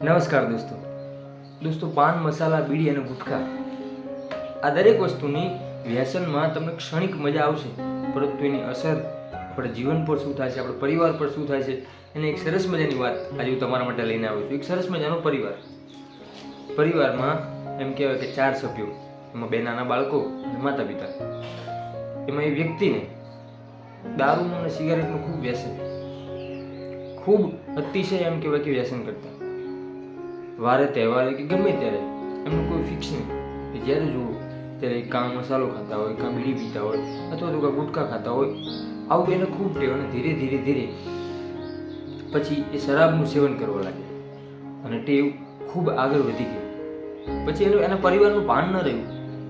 નમસ્કાર દોસ્તો, પાન, મસાલા, બીડી અને ગુટખા આ દરેક વસ્તુની વ્યસનમાં તમને ક્ષણિક મજા આવશે, પરંતુ એની અસર આપણા જીવન પર શું થાય છે, આપણા પરિવાર પર શું થાય છે, એની એક સરસ મજાની વાત આજે હું તમારા માટે લઈને આવ્યો છું. એક સરસ મજાનો પરિવારમાં એમ કહેવાય કે 4 સભ્યો, એમાં 2 નાના બાળકો અને માતા પિતા. એમાં એ વ્યક્તિને દારૂનું અને સિગારેટનું ખૂબ વ્યસન, ખૂબ અતિશય એમ કહેવાય કે વ્યસન કરતા. વારે તહેવારે કે ગમે ત્યારે એમનું કોઈ ફિક્સ નહીં, કે જ્યારે જુઓ ત્યારે કાં મસાલો ખાતા હોય, કાં બીડી પીતા હોય, અથવા તો કાં ગુટખા ખાતા હોય. આવું એને ખૂબ ટેવ, અને ધીરે ધીરે પછી એ શરાબનું સેવન કરવા લાગે અને ટેવ ખૂબ આગળ વધી ગઈ. પછી એના પરિવારનું ભાન ન રહ્યું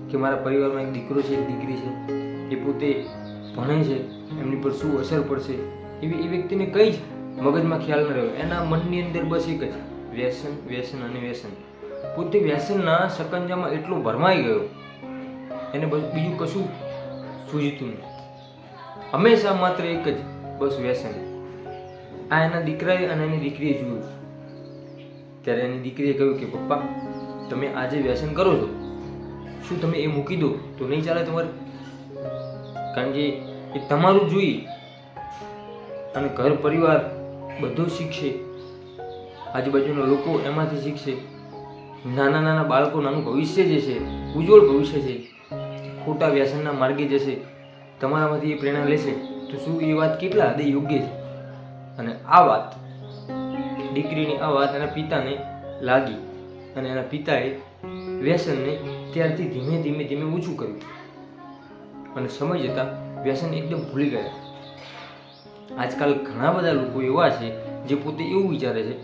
કે મારા પરિવારમાં એક દીકરો છે, એક દીકરી છે, એ પોતે ભણે છે, એમની પર શું અસર પડશે એવી એ વ્યક્તિને કંઈ જ મગજમાં ખ્યાલ ન રહ્યો. એના મનની અંદર બસ એક જ વ્યસન, વ્યસન અને વ્યસન. પોતે વ્યસનના સકંજામાં એટલો ભરમાઈ ગયો, એને બસ બીજું કશું સૂઝતું નહીં. હંમેશા માત્ર એક જ બસ વ્યસન. આ એના દીકરાએ અને એની દીકરીએ જોયું. ત્યારે એની દીકરીએ કહ્યું કે પપ્પા, તમે આજે વ્યસન કરો છો, શું તમે એ મૂકી દો તો નહીં ચાલે તમારે? કારણ કે એ તમારું જોઈએ અને ઘર પરિવાર બધું શીખશે, આજુબાજુના લોકો એમાંથી શીખશે, નાના બાળકો, નાનું ભવિષ્ય જે છે, ઉજ્જવળ ભવિષ્ય છે, ખોટા વ્યસનના માર્ગે જશે, તમારામાંથી એ પ્રેરણા લેશે, તો શું એ વાત કેટલા હદે યોગ્ય છે? અને આ વાત, દીકરીની આ વાત એના પિતાને લાગી, અને એના પિતાએ વ્યસનને ત્યારથી ધીમે ધીમે ઓછું કર્યું, અને સમય જતાં વ્યસન એકદમ ભૂલી ગયા. આજકાલ ઘણા બધા લોકો એવા છે જે પોતે એવું વિચારે છે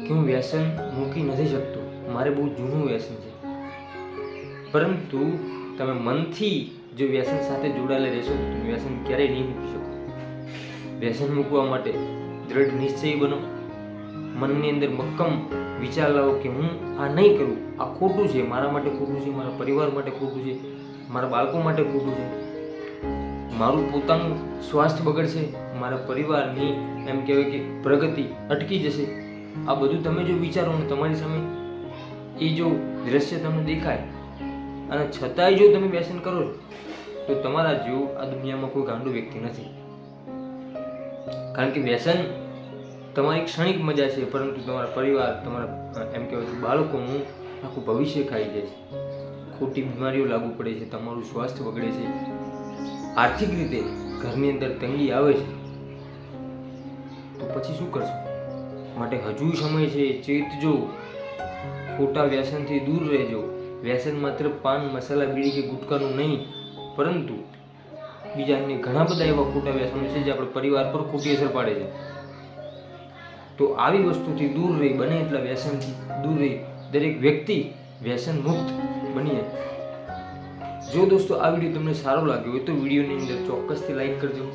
કે હું વ્યસન મૂકી નથી શકતો, મારે બહુ જૂનું વ્યસન છે. પરંતુ તમે મનથી જો વ્યસન સાથે જોડાયેલા રહેશો તો તમે વ્યસન ક્યારેય નહીં મૂકી શકો. વ્યસન મૂકવા માટે દ્રઢ નિશ્ચયી બનો, મનની અંદર મક્કમ વિચાર લાવો કે હું આ નહીં કરું, આ ખોટું છે, મારા માટે ખોટું છે, મારા પરિવાર માટે ખોટું છે, મારા બાળકો માટે ખોટું છે, મારું પોતાનું સ્વાસ્થ્ય બગડશે, મારા પરિવારની એમ કહેવાય કે પ્રગતિ અટકી જશે. આ બધું તમે જો વિચારો ને તમારી સામે એ જો દ્રશ્ય તમને દેખાય, અને છતાંય જો તમે વ્યસન કરો છો, તો તમારા જેવું આ દુનિયામાં કોઈ ગાંડું વ્યક્તિ નથી. કારણ કે વ્યસન તમારી ક્ષણિક મજા છે, પરંતુ તમારા પરિવાર, તમારા એમ કહેવાય કે બાળકોનું આખું ભવિષ્ય ખાઈ જાય છે. ખોટી બીમારીઓ લાગુ પડે છે, તમારું સ્વાસ્થ્ય બગડે છે, આર્થિક રીતે ઘરની અંદર તંગી આવે છે. તો પછી શું કરશો? માટે હજુ સમય છે, ચેતજો, ખોટા વ્યસનથી દૂર રહેજો. વ્યસન માત્ર પાન, મસાલા, બીડી કે ગુટખાનું નહીં, પરંતુ બીજા અન્ય ઘણા બધા એવા ખોટા વ્યસનો છે જે આપણા પરિવાર પર ખોટી અસર પાડે છે. તો આવી વસ્તુથી દૂર રહી, બને એટલા વ્યસનથી દૂર રહી દરેક વ્યક્તિ વ્યસન મુક્ત બનીએ. જો દોસ્તો આ વિડીયો તમને સારો લાગ્યો હોય તો વિડીયોની અંદર ચોક્કસથી લાઈક કરજો.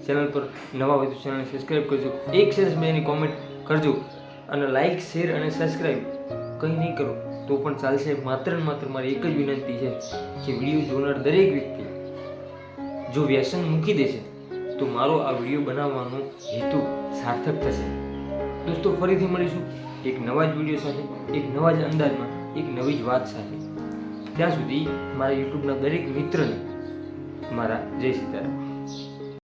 ચેનલ પર નવા હોય તો ચેનલને સબસ્ક્રાઈબ કરજો. એક સરસ મજાની કોમેન્ટ કરજો, અને લાઈક, શેર અને સબસ્ક્રાઈબ કંઈ નહીં કરો તો પણ ચાલશે. માત્ર ને માત્ર મારી એક જ વિનંતી છે કે વિડીયો જોનાર દરેક વ્યક્તિ જો વ્યસન મૂકી દેશે તો મારો આ વિડીયો બનાવવાનો હેતુ સાર્થક થશે. દોસ્તો ફરીથી મળીશું એક નવા જ વિડીયો સાથે, એક નવા જ અંદાજમાં, એક નવી જ વાત સાથે. ત્યાં સુધી મારા યુટ્યુબના દરેક મિત્રને મારા જય સીતારામ.